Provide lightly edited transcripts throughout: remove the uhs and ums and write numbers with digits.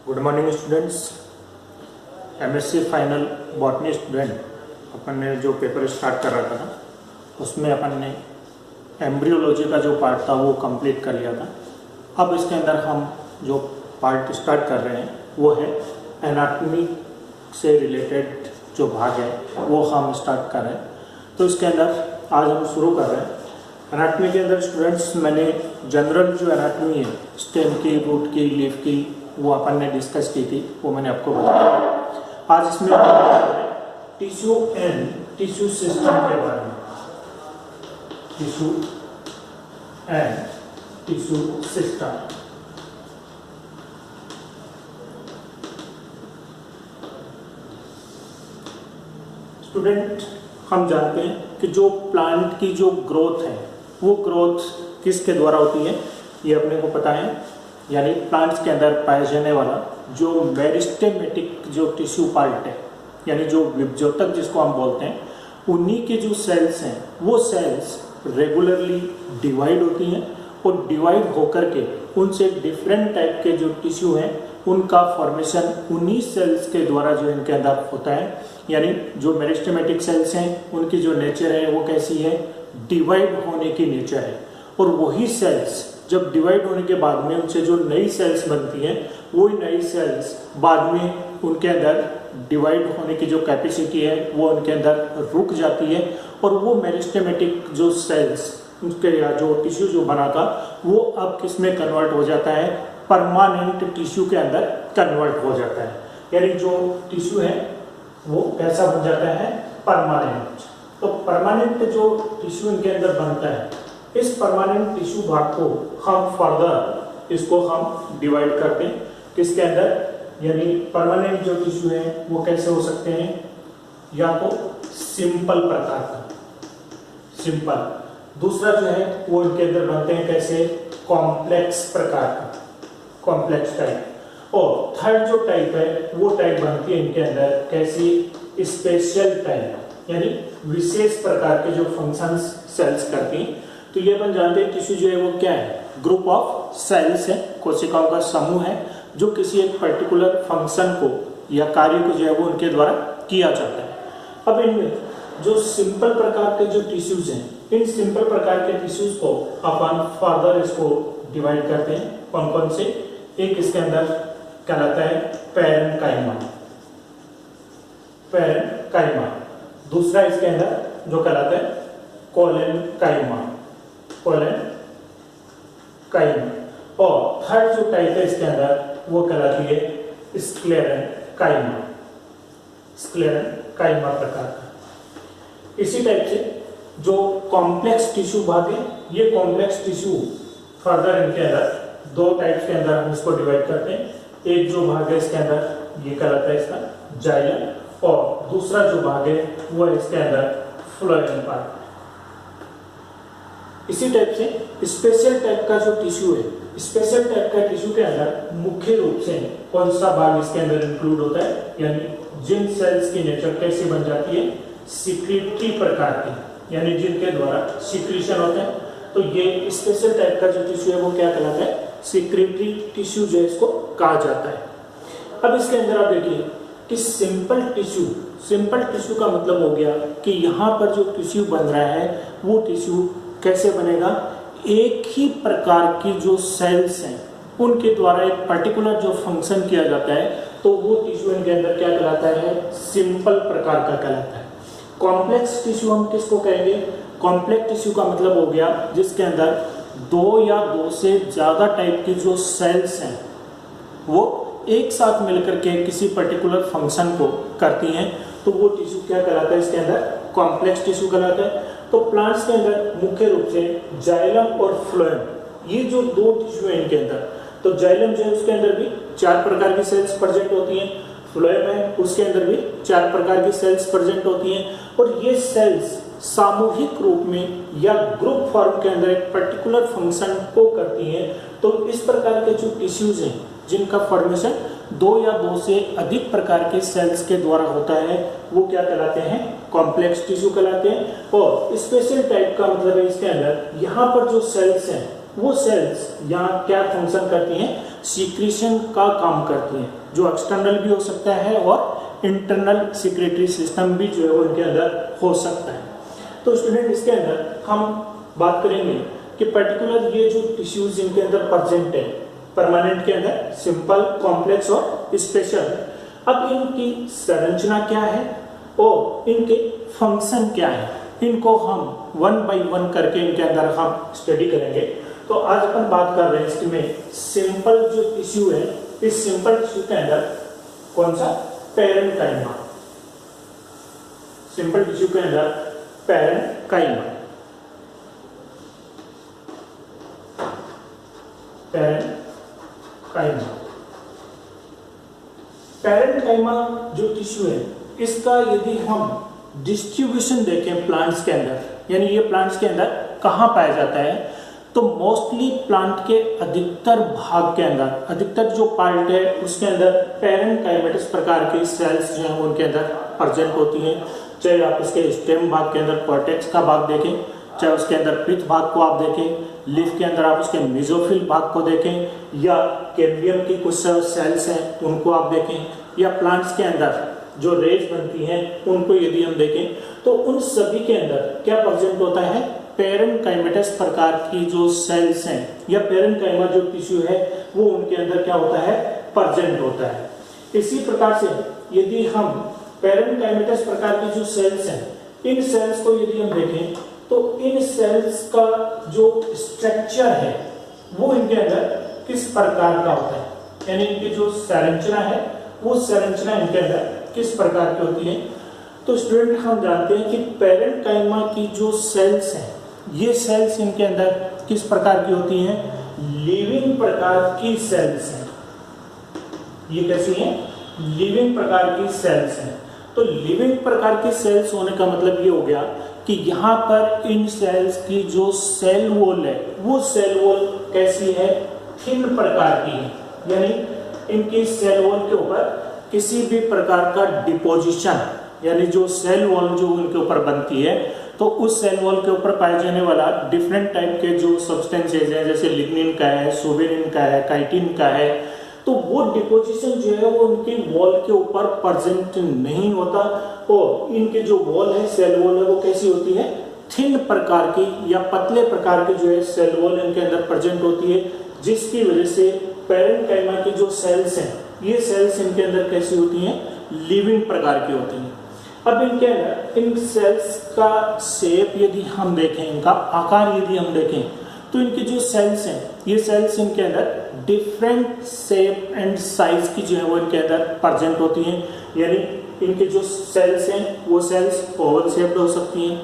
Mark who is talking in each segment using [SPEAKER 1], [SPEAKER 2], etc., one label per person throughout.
[SPEAKER 1] Good morning students. MSc final botany student अपन ने जो पेपर स्टार्ट कर रखा था उसमें अपन ने एम्ब्रियोलॉजी का जो पार्ट था वो कंप्लीट कर लिया था। अब इसके अंदर हम जो पार्ट स्टार्ट कर रहे हैं वो है एनाटॉमी से रिलेटेड जो भाग है वो हम स्टार्ट कर रहे हैं। तो इसके अंदर आज हम शुरू कर रहे हैं। एनाटॉमी के अंदर स्टूडेंट्स मैंने जनरल जो एनाटॉमी है स्टेम की, रूट की, लीफ की, वो अपन ने डिस्कस की थी, वो मैंने आपको बताया। आज इसमें टिश्यू एंड टिश्यू सिस्टम के बारे में, tissue and tissue system. Student हम जानते हैं कि जो प्लांट की जो ग्रोथ है वो ग्रोथ किसके द्वारा होती है, ये अपने को पता है। यानी प्लांट्स के अंदर पाया जाने वाला जो मेरिस्टेमेटिक जो टिश्यू पार्ट है, यानी जो विभजोतक जिसको हम बोलते हैं, उन्हीं के जो सेल्स हैं वो सेल्स रेगुलरली डिवाइड होती हैं और डिवाइड होकर के उनसे डिफरेंट टाइप के जो टिश्यू हैं उनका फॉर्मेशन उन्हीं सेल्स के द्वारा जो इनके अंदर होता है। यानी जो मेरिस्टेमेटिक सेल्स हैं उनकी जो नेचर है वो कैसी है, डिवाइड होने की नेचर है। और वही सेल्स जब डिवाइड होने के बाद में उनसे जो नई सेल्स बनती हैं वो नई सेल्स बाद में उनके अंदर डिवाइड होने की जो कैपेसिटी है वो उनके अंदर रुक जाती है और वो मेरिस्टेमेटिक जो सेल्स उसके या जो टिश्यू जो बना था वो अब किस में कन्वर्ट हो जाता है, परमानेंट टिश्यू के अंदर कन्वर्ट हो जाता है। यानी जो टिश्यू है वो कैसा बन जाता है, परमानेंट। तो परमानेंट जो टिश्यू इनके अंदर बनता है, इस परमानेंट टिश्यू भाग को हम फर्दर इसको हम डिवाइड करते हैं किसके अंदर, यानी परमानेंट जो टिश्यू है वो कैसे हो सकते हैं, या तो सिंपल प्रकार का, सिंपल। दूसरा जो है वो इनके अंदर बनते हैं कैसे, कॉम्प्लेक्स प्रकार का, कॉम्प्लेक्स टाइप। और थर्ड जो टाइप है वो टाइप बनती है इनके अंदर कैसी, स्पेशल टाइप, यानी विशेष प्रकार के जो फंक्शंस सेल्स करती हैं। तो ये अपन जानते हैं टिश्यू जो है वो क्या है, ग्रुप ऑफ सेल्स है, कोशिकाओं का समूह है जो किसी एक पर्टिकुलर फंक्शन को या कार्य को जो है वो उनके द्वारा किया जाता है। अब इनमें जो सिंपल प्रकार के जो टिश्यूज हैं, इन सिंपल प्रकार के टिश्यूज को अपन फर्दर इसको डिवाइड करते हैं। कौन कौन से, एक इसके अंदर कहलाता है पैरेन्काइमा, पैरेन्काइमा। दूसरा इसके अंदर जो कहलाता है कोलेन्काइमा, कोलेन्काइमा। और थर्ड जो टाइप है इसके अंदर वो कहलाती है स्क्लेरेन्काइमा, स्क्लेरेन्काइमा प्रकार का। इसी टाइप से जो कॉम्प्लेक्स टिश्यू भाग है, ये कॉम्प्लेक्स टिश्यू फर्दर इनके अंदर दो टाइप्स के अंदर हम इसको डिवाइड करते हैं। एक जो भाग है इसके अंदर ये कहलाता है इसका जाइलम, और दूसरा जो भाग है वो है इसके अंदर फ्लोएम पार्ट। इसी टाइप से स्पेशल टाइप का जो टिश्यू है, स्पेशल टाइप का टिश्यू के अंदर मुख्य रूप से कौन सा भाग इसके अंदर इंक्लूड होता है, यानी जिन सेल्स की नेचर कैसे बन जाती है, सिक्रीटरी प्रकार की, यानी जिनके द्वारा सिक्रीशन होते हैं। तो ये स्पेशल टाइप का जो टिश्यू है वो क्या कहलाता है, सिक्रीटरी टिश्यू जो इसको कहा जाता है। अब इसके अंदर आप देखिए कि सिंपल टिश्यू, सिंपल टिश्यू का मतलब हो गया कि यहाँ पर जो टिश्यू बन रहा है वो टिश्यू कैसे बनेगा, एक ही प्रकार की जो सेल्स हैं उनके द्वारा एक पर्टिकुलर जो फंक्शन किया जाता है, तो वो टिश्यू इनके अंदर क्या कहलाता है, सिंपल प्रकार का कहलाता है। कॉम्प्लेक्स टिश्यू हम किसको कहेंगे, कॉम्प्लेक्स टिश्यू का मतलब हो गया जिसके अंदर दो या दो से ज्यादा टाइप की जो सेल्स हैं वो एक साथ मिलकर के किसी पर्टिकुलर फंक्शन को करती हैं, तो वो टिश्यू क्या कहलाता है, इसके अंदर कॉम्प्लेक्स टिश्यू कहलाता है। तो प्लांट्स के अंदर मुख्य रूप से जाइलम और फ्लोएम, ये जो दो टिश्यू है इनके अंदर, तो जाइलम जो है उसके अंदर भी 4 प्रकार की सेल्स प्रेजेंट होती हैं, फ्लोएम है उसके अंदर भी 4 प्रकार की सेल्स प्रेजेंट होती हैं। और ये सेल्स सामूहिक रूप में या ग्रुप फॉर्म के अंदर एक पर्टिकुलर फंक्शन को करती हैं। तो इस प्रकार के जो टिश्यूज हैं जिनका फॉर्मेशन 2 या 2 से अधिक प्रकार के सेल्स के द्वारा होता है वो क्या कहलाते हैं, कॉम्प्लेक्स टिश्यू कहलाते हैं। और स्पेशल टाइप का मतलब है इसके अंदर यहाँ पर जो सेल्स हैं वो सेल्स यहाँ क्या फंक्शन करती हैं, सीक्रेशन का काम करती हैं, जो एक्सटर्नल भी हो सकता है और इंटरनल सिक्रेटरी सिस्टम भी जो है वो इनके अंदर हो सकता है। तो स्टूडेंट इसके अंदर हम बात करेंगे कि पर्टिकुलर ये जो टिश्यूज इनके अंदर प्रेजेंट है परमानेंट के अंदर, सिंपल, कॉम्प्लेक्स और स्पेशल, अब इनकी संरचना क्या है और इनके फंक्शन क्या है, इनको हम वन बाय वन करके इनके अंदर हम स्टडी करेंगे। तो आज अपन बात कर रहे हैं इसमें सिंपल जो टिश्यू है, इस सिंपल टिश्यू के अंदर कौन सा, पैरेन्काइमा, सिंपल टिश्यू के अंदर पैरेन्काइमा, पैरेन्काइमा, पैरेन्काइमा जो टिश्यू है इसका यदि हम डिस्ट्रीब्यूशन देखें प्लांट्स के अंदर, यानी ये प्लांट्स के अंदर कहाँ पाया जाता है, तो मोस्टली प्लांट के अधिकतर भाग के अंदर, अधिकतर जो पार्ट है उसके अंदर पैरेन्काइमेटस प्रकार की सेल्स जो है उनके अंदर प्रेजेंट होती हैं। चाहे आप इसके स्टेम भाग के अंदर कॉर्टेक्स का भाग देखें, चाहे उसके अंदर पिथ भाग को आप देखें, लीफ के अंदर आप उसके मेसोफिल भाग को देखें, या कैम्बियम की कुछ सेल्स हैं उनको आप देखें, या प्लांट्स के अंदर जो रेज बनती हैं उनको यदि हम देखें, तो उन सभी के अंदर क्या प्रेजेंट होता है, पैरेन्काइमेटस प्रकार की जो सेल्स हैं या पैरेन्काइमा जो टिश्यू है वो उनके अंदर क्या होता है, प्रेजेंट होता है। इसी प्रकार से यदि हम पैरेन्काइमेटस प्रकार की जो सेल्स हैं, इन सेल्स को यदि हम देखें तो इन सेल्स का जो स्ट्रक्चर है वो इनके अंदर किस प्रकार का होता है, यानी इनकी जो संरचना है वो संरचना इनके अंदर किस प्रकार की होती है। तो स्टूडेंट हम जानते हैं कि पैरेन्काइमा की जो सेल्स हैं, ये सेल्स इनके अंदर किस प्रकार की होती हैं, लिविंग प्रकार की सेल्स हैं। ये कैसी हैं, लिविंग प्रकार की सेल्स हैं। तो लिविंग प्रकार की सेल्स होने का मतलब ये हो गया कि यहाँ पर इन सेल्स की जो सेल वॉल है वो सेल वॉल कैसी है, थिन प्रकार की है, यानी इनकी सेल वॉल के ऊपर किसी भी प्रकार का डिपोजिशन, यानी जो सेल वॉल जो उनके ऊपर बनती है तो उस सेल वॉल के ऊपर पाए जाने वाला डिफरेंट टाइप के जो सब्सटेंसेज हैं, जैसे लिग्निन का है, सोवेरिन का है, काइटिन का है, तो वो डिपोजिशन जो है वो उनकी वॉल के ऊपर प्रेजेंट नहीं होता और इनके जो वॉल है, सेल वॉल है, वो कैसी होती है, थिन प्रकार की या पतले प्रकार की जो है सेल वॉल इनके अंदर प्रेजेंट होती है, जिसकी वजह से पैरेन्काइमा की जो सेल्स हैं ये सेल्स इनके अंदर कैसी होती हैं, लिविंग प्रकार की होती हैं। अब इनके अंदर इन सेल्स का शेप यदि हम देखें, इनका आकार यदि हम देखें, तो इनकी जो सेल्स हैं ये सेल्स इनके अंदर डिफरेंट शेप एंड साइज की जो है वो इनके अंदर प्रेजेंट होती हैं। यानी इनके जो सेल्स हैं वो सेल्स ओवल शेप्ड हो सकती हैं,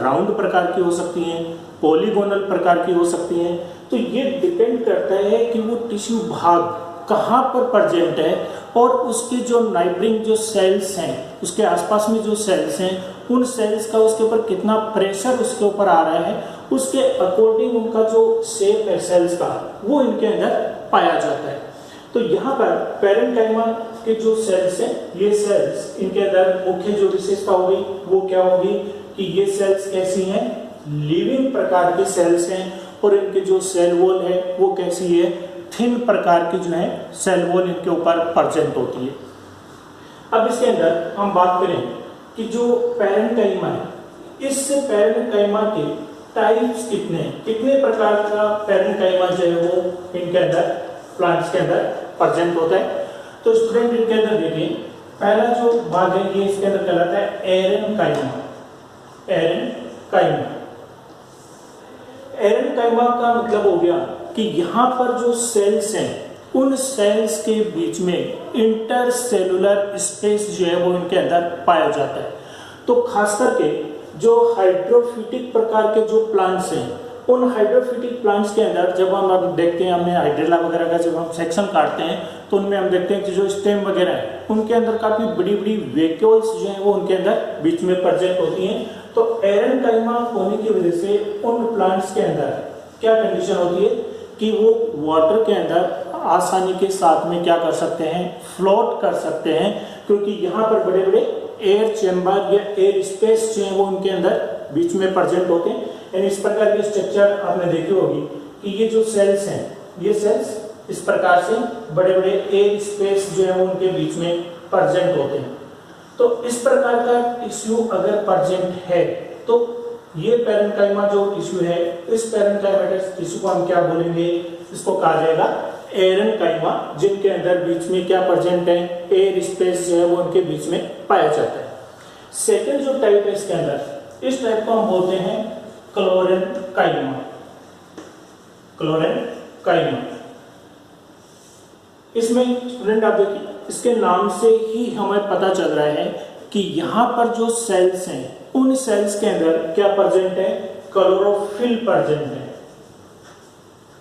[SPEAKER 1] राउंड प्रकार की हो सकती हैं, पॉलीगोनल प्रकार की हो सकती हैं। तो ये डिपेंड करता है कि वो टिश्यू भाग कहाँ पर प्रेजेंट है और उसकी जो नाइबरिंग जो सेल्स हैं, उसके आसपास में जो सेल्स हैं, उन सेल्स का उसके ऊपर कितना प्रेशर उसके ऊपर आ रहा है, उसके अकॉर्डिंग उनका जो शेप है सेल्स का वो इनके अंदर पाया जाता है। तो यहाँ पर पैरेन्काइमा के जो सेल्स हैं, ये सेल्स इनके अंदर मुख्य जो विशेषता होगी वो क्या होगी कि ये सेल्स कैसी हैं, लिविंग प्रकार की सेल्स हैं और इनके जो सेल वॉल है वो कैसी है, थिन प्रकार की जो है सेल वॉल इनके ऊपर प्रेजेंट होती है। अब इसके अंदर हम बात करें कि जो पैरेन्काइमा है, इस पैरेन्काइमा के टाइप्स कितने प्रकार का पैरेन्काइमा जो है वो इनके अंदर प्लांट्स के अंदर प्रेजेंट होता है। तो स्टूडेंट इनके अंदर देखिए, पहला जो भाग है ये इसके अंदर कहलाता है एरेन्काइमा। एरेन्काइमा का मतलब हो गया कि यहाँ पर जो सेल्स हैं उन सेल्स के बीच में इंटरसेलुलर स्पेस जो है वो इनके अंदर पाया जाता है। तो खास करके जो हाइड्रोफिटिक प्रकार के जो प्लांट्स हैं, उन हाइड्रोफिटिक प्लांट्स के अंदर जब हम देखते हैं, हमने हाइड्रेला वगैरह का जब हम सेक्शन काटते हैं तो उनमें हम देखते हैं कि जो स्टेम वगैरह है उनके अंदर काफी बड़ी बड़ी वेक्यूल्स जो है वो उनके अंदर बीच में प्रेजेंट होती हैं। तो एरेन्काइमा होने की वजह से उन प्लांट्स के अंदर क्या कंडीशन होती है कि वो वाटर के अंदर आसानी के साथ में क्या कर सकते हैं, फ्लोट कर सकते हैं, क्योंकि यहाँ पर बड़े बड़े एयर चेम्बर या एयर स्पेस जो है वो उनके अंदर बीच में प्रेजेंट होते हैं। यानी इस प्रकार की स्ट्रक्चर आपने देखी होगी कि ये जो सेल्स हैं, ये सेल्स इस प्रकार से बड़े बड़े एयर स्पेस जो है वो उनके बीच में प्रेजेंट होते हैं। तो इस प्रकार का टिश्यू अगर प्रेजेंट है तो ये पैरेन्काइमा जो टिश्यू है, इस पैरेन्काइमेटस टिश्यू को हम क्या बोलेंगे, इसको कहा जाएगा एरेन्काइमा, जिनके अंदर बीच में क्या प्रेजेंट है, एयर स्पेस जो है वो उनके बीच में पाया जाता है। सेकेंड जो टाइप है इसके अंदर, इस टाइप को हम बोलते हैं क्लोरेन्काइमा। क्लोरेन्काइमा इसमें स्टूडेंट आप देखिए, इसके नाम से ही हमें पता चल रहा है कि यहाँ पर जो सेल्स हैं उन सेल्स के अंदर क्या प्रेजेंट है, क्लोरोफिल प्रेजेंट है।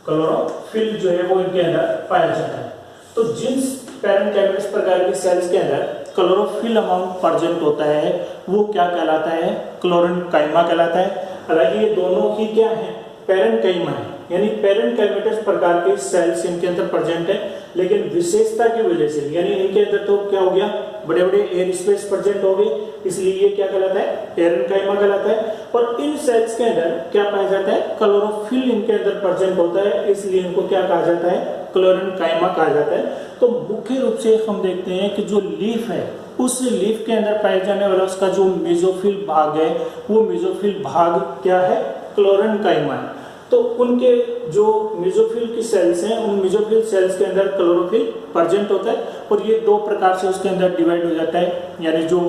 [SPEAKER 1] क्लोरोफिल जो है वो इनके अंदर पाया जाता है। तो जिन पैरेन्काइमेटस प्रकार के सेल्स के अंदर क्लोरोफिल अमाउंट प्रेजेंट होता है वो क्या कहलाता है, क्लोरेन्काइमा कहलाता है। हालांकि ये दोनों ही क्या है, पैरेन्काइमा है, यानी पैरेन्काइमेटस प्रकार के सेल्स इनके अंदर प्रेजेंट है, लेकिन विशेषता की वजह से, यानी इनके अंदर तो क्या हो गया, बड़े बड़े एयर स्पेस प्रेजेंट हो गए, इसलिए ये क्या कहलाता है, पैरेन्काइमा कहलाता है। और इन सेल्स के अंदर क्या पाया जाता है, क्लोरोफिल इनके अंदर प्रेजेंट होता है, इसलिए इनको क्या कहा जाता है, क्लोरेन्काइमा कहा जाता है। तो मुख्य रूप से हम देखते हैं कि जो लीफ है, उस लीफ के अंदर पाया जाने वाला उसका जो मेसोफिल भाग है, वो मेसोफिल भाग क्या है, क्लोरेन्काइमा है। तो उनके जो मेसोफिल की सेल्स हैं, उन मेसोफिल सेल्स के अंदर क्लोरोफिल प्रेजेंट होता है और ये दो प्रकार से उसके अंदर डिवाइड हो जाता है। यानी जो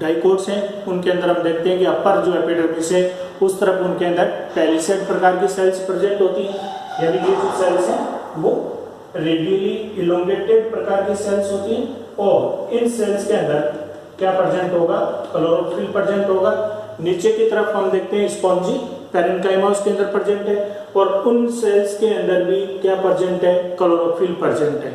[SPEAKER 1] डाइकोट्स हैं उनके अंदर हम देखते हैं कि अपर जो एपिडर्मिस है उस तरफ उनके अंदर पैलिसेड प्रकार की सेल्स प्रेजेंट होती हैं, यानी ये जो सेल्स हैं वो रेडियली इलोंगेटेड प्रकार की सेल्स होती हैं, और इन सेल्स के अंदर क्या प्रेजेंट होगा, क्लोरोफिल प्रेजेंट होगा। नीचे की तरफ हम देखते हैं स्पॉन्जी पैरेन्काइमा उसके अंदर प्रेजेंट है, और उन सेल्स के अंदर भी क्या प्रेजेंट है, क्लोरोफिल प्रेजेंट है।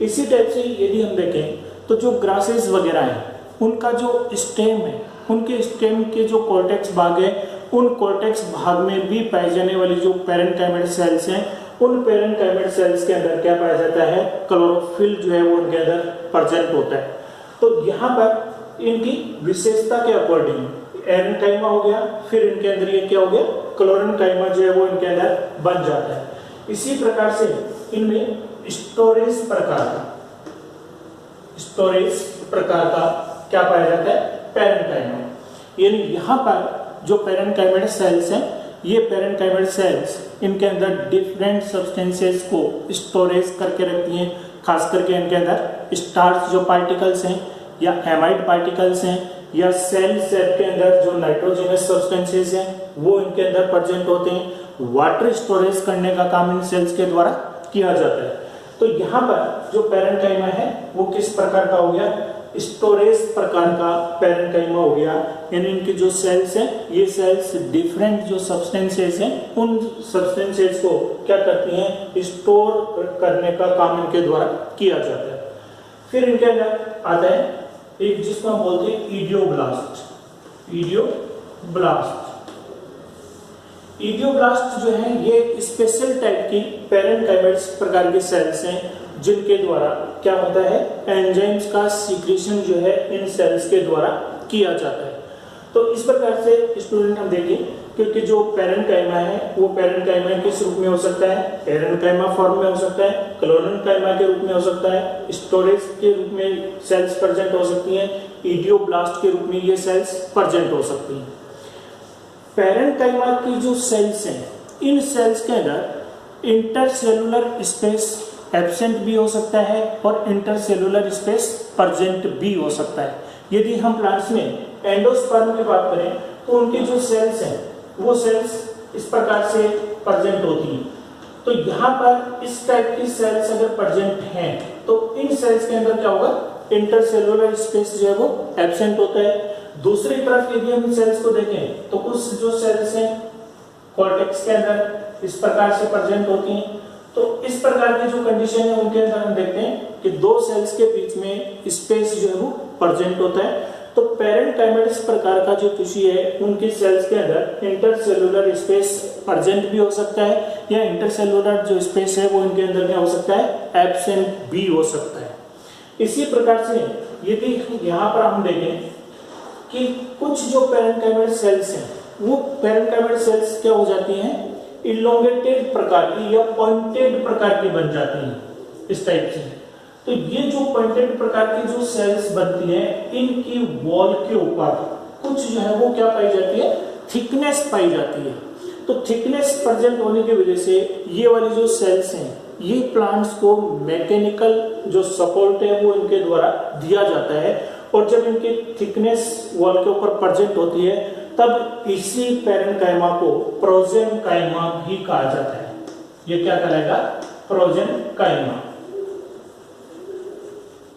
[SPEAKER 1] इसी टाइप से यदि हम देखें तो जो ग्रासेस वगैरह हैं उनका जो स्टेम है, उनके स्टेम के जो कॉर्टेक्स भाग है, उन कॉर्टेक्स भाग में भी पाए जाने वाली जो पैरेन्काइमेटस सेल्स हैं, उन पैरेन्काइमेटस सेल्स के अंदर क्या पाया जाता है, क्लोरोफिल जो है वो उनके अंदर प्रेजेंट होता है। तो यहाँ पर इनकी विशेषता के अकॉर्डिंग एरेन्काइमा हो गया, फिर इनके अंदर ये क्या हो गया, क्लोरेन्काइमा जो है वो इनके अंदर बन जाता है। इसी प्रकार से इनमें स्टोरेज प्रकार का क्या पाया जाता है, पैरेन्काइमा। यानी यहाँ पर जो पैरेन्काइमेटस सेल्स हैं, ये पैरेन्काइमेटस सेल्स इनके अंदर डिफरेंट सब्सटेंसेस को स्टोरेज करके रखती हैं, खास करके इनके अंदर स्टार्च जो पार्टिकल्स हैं या एमाइड पार्टिकल्स हैं, या सेल के अंदर जो नाइट्रोजनस सब्सटेंसेस हैं वो इनके अंदर प्रेजेंट होते हैं। वाटर स्टोरेज करने का काम इन सेल्स के द्वारा किया जाता है। तो यहाँ पर जो पैरेन्काइमा है वो किस प्रकार का हो गया, स्टोरेज प्रकार का पैरेन्काइमा हो गया। यानी इनकी जो सेल्स हैं, ये सेल्स डिफरेंट जो सब्सटेंसेस हैं उन सब्सटेंसेस को क्या करती हैं, स्टोर करने का काम इनके द्वारा किया जाता है। फिर इनके अंदर आता है एक जिसको हम बोलते हैं इडियोब्लास्ट। इडियोब्लास्ट जो है ये स्पेशल टाइप की पैरेन्काइमेटस प्रकार की सेल्स हैं, जिनके द्वारा क्या होता है, एंजाइम्स का सीक्रेशन जो है इन सेल्स के द्वारा किया जाता है। तो इस प्रकार से स्टूडेंट हम देखें क्योंकि जो पैरेन्काइमा है वो पैरेन्काइमा किस रूप में हो सकता है, पैरेन्काइमा फॉर्म में हो सकता है, क्लोरेन्काइमा के रूप में हो सकता है, स्टोरेज के रूप में सेल्स प्रेजेंट हो सकती हैं, इडियोब्लास्ट के रूप में ये सेल्स प्रेजेंट हो सकती हैं। पैरेन्काइमा की जो सेल्स हैं, इन सेल्स के अंदर इंटरसेलुलर स्पेस एब्सेंट भी हो सकता है और इंटरसेलुलर स्पेस प्रेजेंट भी हो सकता है। यदि हम प्लांट्स में एंडोस्पर्म की बात करें तो उनकी जो सेल्स हैं वो सेल्स इस प्रकार से प्रेजेंट होती हैं। तो यहाँ पर इस टाइप की सेल्स अगर प्रेजेंट हैं तो इन सेल्स के अंदर क्या होगा, इंटरसेलुलर स्पेस जो है वो एब्सेंट होता है। दूसरी तरफ यदि हम सेल्स को देखें तो उस जो सेल्स हैं कॉर्टेक्स के अंदर इस प्रकार से प्रेजेंट होती हैं। तो इस प्रकार की जो कंडीशन है उनके अंदर हम देखते हैं कि दो सेल्स के बीच में स्पेस जो है वो प्रेजेंट होता है। तो पैरेन्काइमेटस प्रकार का जो टिश्यू है उनकी सेल्स के अंदर इंटरसेलुलर स्पेस प्रेजेंट भी हो सकता है, या इंटरसेलुलर जो स्पेस है वो इनके अंदर क्या हो सकता है, एब्सेंट भी हो सकता है। इसी प्रकार से यदि यहाँ पर हम देखें कि कुछ जो पैरेन्काइमेटस सेल्स हैं वो पैरेन्काइमेटस सेल्स क्या हो जाती हैं, इलोंगेटेड प्रकार की या पॉइंटेड प्रकार की बन जाती हैं इस टाइप से। तो ये जो पॉइंटेड प्रकार की जो सेल्स बनती हैं, इनकी वॉल के ऊपर कुछ जो है वो क्या पाई जाती है, थिकनेस पाई जाती है। तो थिकनेस प्रेजेंट होने की वजह से ये वाली जो सेल्स हैं, ये प्लांट्स को मैकेनिकल जो सपोर्ट है वो इनके द्वारा दिया जाता है, और जब इनकी थिकनेस वॉल के ऊपर प्रेजेंट होती है तब इसी पैरेन्काइमा को प्रोजेन्काइमा भी कहा जाता है। ये क्या कहलाएगा, प्रोजेन्काइमा।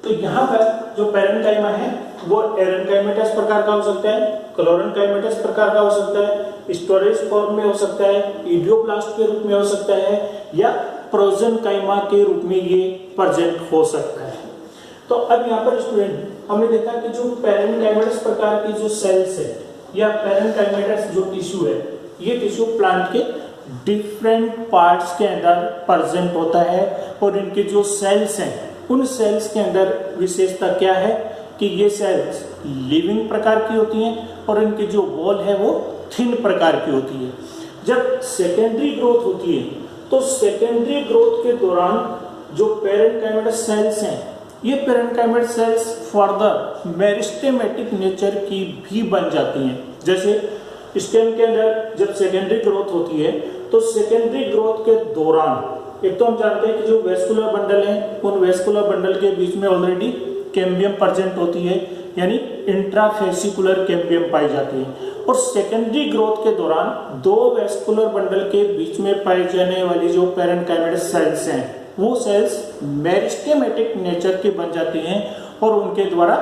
[SPEAKER 1] तो यहाँ पर जो पैरेन्काइमा है वो एरेन्काइमेटस प्रकार का हो सकता है, क्लोरेन्काइमेटस प्रकार का हो सकता है, स्टोरेज फॉर्म में हो सकता है, इडियोप्लास्ट के रूप में हो सकता है, या प्रोजेन्काइमा के रूप में ये प्रेजेंट हो सकता है। तो अब यहाँ पर स्टूडेंट हमने देखा कि जो पैरेन्काइमेटस प्रकार की जो सेल्स है या पैरेन्काइमेटस जो टिश्यू है, ये टिश्यू प्लांट के डिफरेंट पार्ट्स के अंदर प्रेजेंट होता है, और इनके जो सेल्स हैं उन सेल्स के अंदर विशेषता क्या है कि ये सेल्स लिविंग प्रकार की होती हैं और इनकी जो वॉल है वो थिन प्रकार की होती है। जब सेकेंडरी ग्रोथ होती है तो सेकेंडरी ग्रोथ के दौरान जो पैरेन्काइमेटस सेल्स हैं, ये parenchymatous sales further meristematic nature की भी बन जाती हैं। जैसे स्टेम के अंदर जब सेकेंडरी ग्रोथ होती है तो सेकेंडरी ग्रोथ के दौरान एक तो हम जानते हैं कि जो वेस्कुलर बंडल है, उन वेस्कुलर बंडल के बीच में ऑलरेडी कैम्बियम प्रेजेंट होती है, यानी इंट्राफेसिकुलर कैम्बियम पाई जाती है। और सेकेंडरी ग्रोथ के दौरान दो वेस्कुलर बंडल के बीच में पाई जाने वाली जो पैरेन्काइमेटस सेल्स हैं, वो सेल्स मेरिस्टेमेटिक नेचर की बन जाती हैं, और उनके द्वारा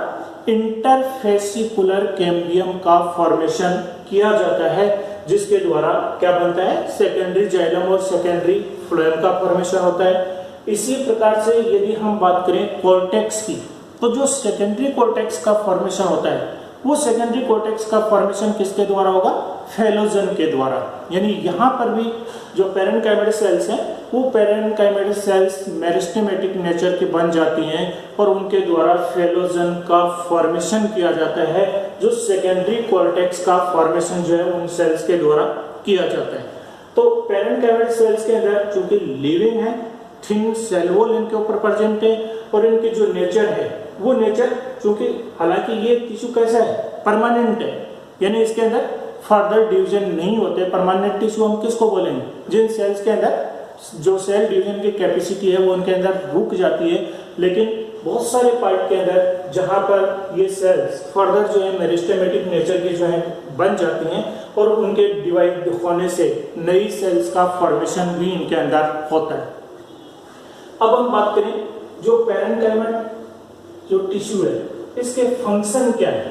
[SPEAKER 1] इंटरफेसिकुलर कैम्बियम का फॉर्मेशन किया जाता है, जिसके द्वारा क्या बनता है, सेकेंडरी जाइलम और सेकेंडरी फ्लोएम का फॉर्मेशन होता है। इसी प्रकार से यदि हम बात करें कॉर्टेक्स की, तो जो सेकेंडरी कॉर्टेक्स का फॉर्मेशन होता है वो सेकेंडरी कॉर्टेक्स का फॉर्मेशन किसके द्वारा होगा, फेलोजन के द्वारा। यानी यहाँ पर भी जो पैरेन्काइमेटस सेल्स हैं वो पैरेन्काइमेटस सेल्स मेरिस्टेमेटिक नेचर की बन जाती हैं, और उनके द्वारा फेलोजन का फॉर्मेशन किया जाता है, जो सेकेंडरी कॉर्टेक्स का फॉर्मेशन जो है उन सेल्स के द्वारा किया जाता है। तो पैरेन्काइमेटस सेल्स के अंदर चूंकि लिविंग है, थिन सेल वॉल इनके ऊपर प्रेजेंट है, और इनके जो नेचर है वो नेचर चूंकि हालांकि ये टिश्यू कैसा है, परमानेंट है, यानी इसके अंदर फर्दर डिवीजन नहीं होते। परमानेंट टिश्यू हम किसको बोलेंगे, जिन सेल्स के अंदर जो सेल डिवीजन की कैपेसिटी है वो उनके अंदर रुक जाती है, लेकिन बहुत सारे पार्ट के अंदर जहां पर ये सेल्स फर्दर जो है मेरिस्टेमेटिक नेचर की जो है बन जाती हैं, और उनके डिवाइड होने से नई सेल्स का फॉर्मेशन भी इनके अंदर होता है। अब हम बात करें जो पैरेन्काइमा जो टिश्यू है इसके फंक्शन क्या है।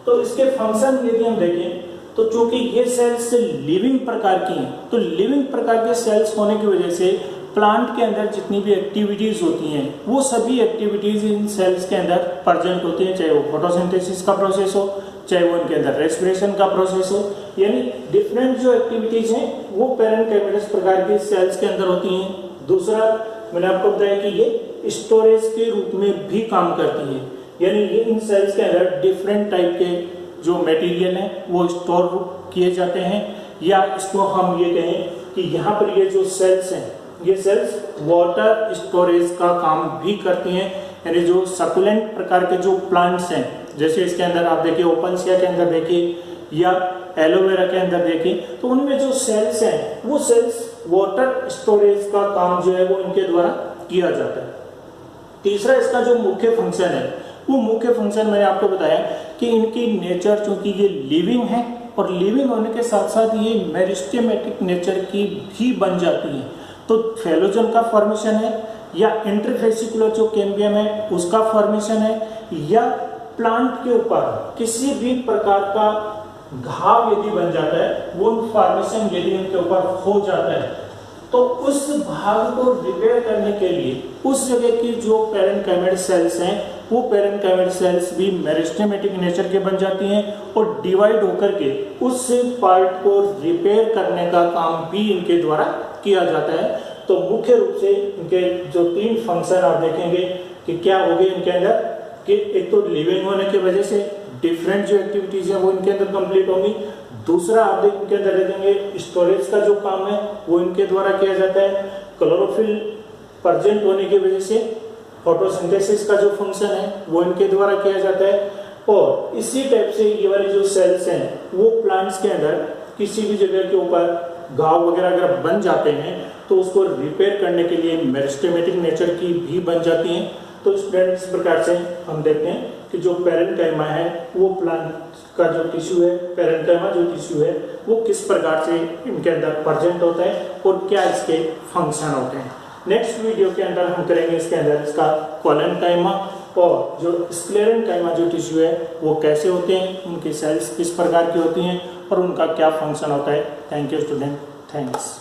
[SPEAKER 1] तो इसके फंक्शन यदि हम देखें तो चूंकि ये सेल्स लिविंग प्रकार की हैं, तो लिविंग प्रकार के सेल्स होने की वजह से प्लांट के अंदर जितनी भी एक्टिविटीज होती हैं वो सभी एक्टिविटीज इन सेल्स के अंदर प्रेजेंट होती हैं, चाहे वो फोटोसिंथेसिस का प्रोसेस हो, चाहे वो उनके अंदर रेस्पिरेशन का प्रोसेस हो, यानी डिफरेंट जो एक्टिविटीज हैं वो पैरेन्काइमेटस प्रकार की सेल्स के अंदर होती हैं। दूसरा मैंने आपको बताया कि ये स्टोरेज के रूप में भी काम करती है, यानी ये इन सेल्स के अंदर डिफरेंट टाइप के जो मटेरियल है वो स्टोर किए जाते हैं, या इसको हम ये कहें कि यहाँ पर ये जो सेल्स हैं ये सेल्स वाटर स्टोरेज का काम भी करती हैं। यानी जो सकुलेंट प्रकार के जो प्लांट्स हैं, जैसे इसके अंदर आप देखिए ओपनसिया के अंदर देखिए या एलोवेरा के अंदर देखिए, तो उनमें जो सेल्स हैं वो सेल्स वाटर स्टोरेज का काम जो है वो इनके द्वारा किया जाता है। तीसरा इसका जो मुख्य फंक्शन है वो मुख्य फंक्शन मैंने आपको बताया कि इनकी नेचर चूंकि ये लिविंग है, और लिविंग होने के साथ साथ ये मेरिस्टेमेटिक नेचर की भी बन जाती है। तो फेलोजन का फॉर्मेशन है, या इंटरफेसिकुलर जो कैम्बियम है उसका फॉर्मेशन है, या प्लांट के ऊपर किसी भी प्रकार का घाव यदि बन जाता है, वो फॉर्मेशन यदि उनके ऊपर हो जाता है, तो उस भाग को रिपेयर करने के लिए उस जगह की जो पैरेन्काइमेटस सेल्स हैं वो पैरेन्काइमेटस सेल्स भी मेरिस्टेमेटिक नेचर के बन जाती हैं, और डिवाइड होकर के उस पार्ट को रिपेयर करने का काम भी इनके द्वारा किया जाता है। तो मुख्य रूप से इनके जो तीन फंक्शन आप देखेंगे कि क्या हो गए इनके अंदर, कि एक तो लिविंग होने की वजह से डिफरेंट जो एक्टिविटीज है वो इनके अंदर कंप्लीट होंगी। दूसरा आप देख इनके अंदर देखेंगे स्टोरेज का जो काम है वो इनके द्वारा किया जाता है। क्लोरोफिल प्रेजेंट होने की वजह से फोटोसिंथेसिस का जो फंक्शन है वो इनके द्वारा किया जाता है। और इसी टाइप से ये वाले जो सेल्स हैं वो प्लांट्स के अंदर किसी भी जगह के ऊपर घाव वगैरह अगर बन जाते हैं तो उसको रिपेयर करने के लिए मेरिस्टेमेटिक नेचर की भी बन जाती हैं। तो स्टूडेंट इस प्रकार से हम देखते हैं कि जो पेरेन्काइमा है वो प्लांट का जो टिश्यू है, पेरेन्काइमा जो टिश्यू है वो किस प्रकार से इनके अंदर प्रेजेंट होता है और क्या इसके फंक्शन होते हैं। नेक्स्ट वीडियो के अंदर हम करेंगे इसके अंदर इसका कोलेनकाइमा और जो स्क्लेरेनकाइमा जो टिश्यू है वो कैसे होते हैं, उनकी सेल्स किस प्रकार की होती हैं और उनका क्या फंक्शन होता है। Thank you student, thanks.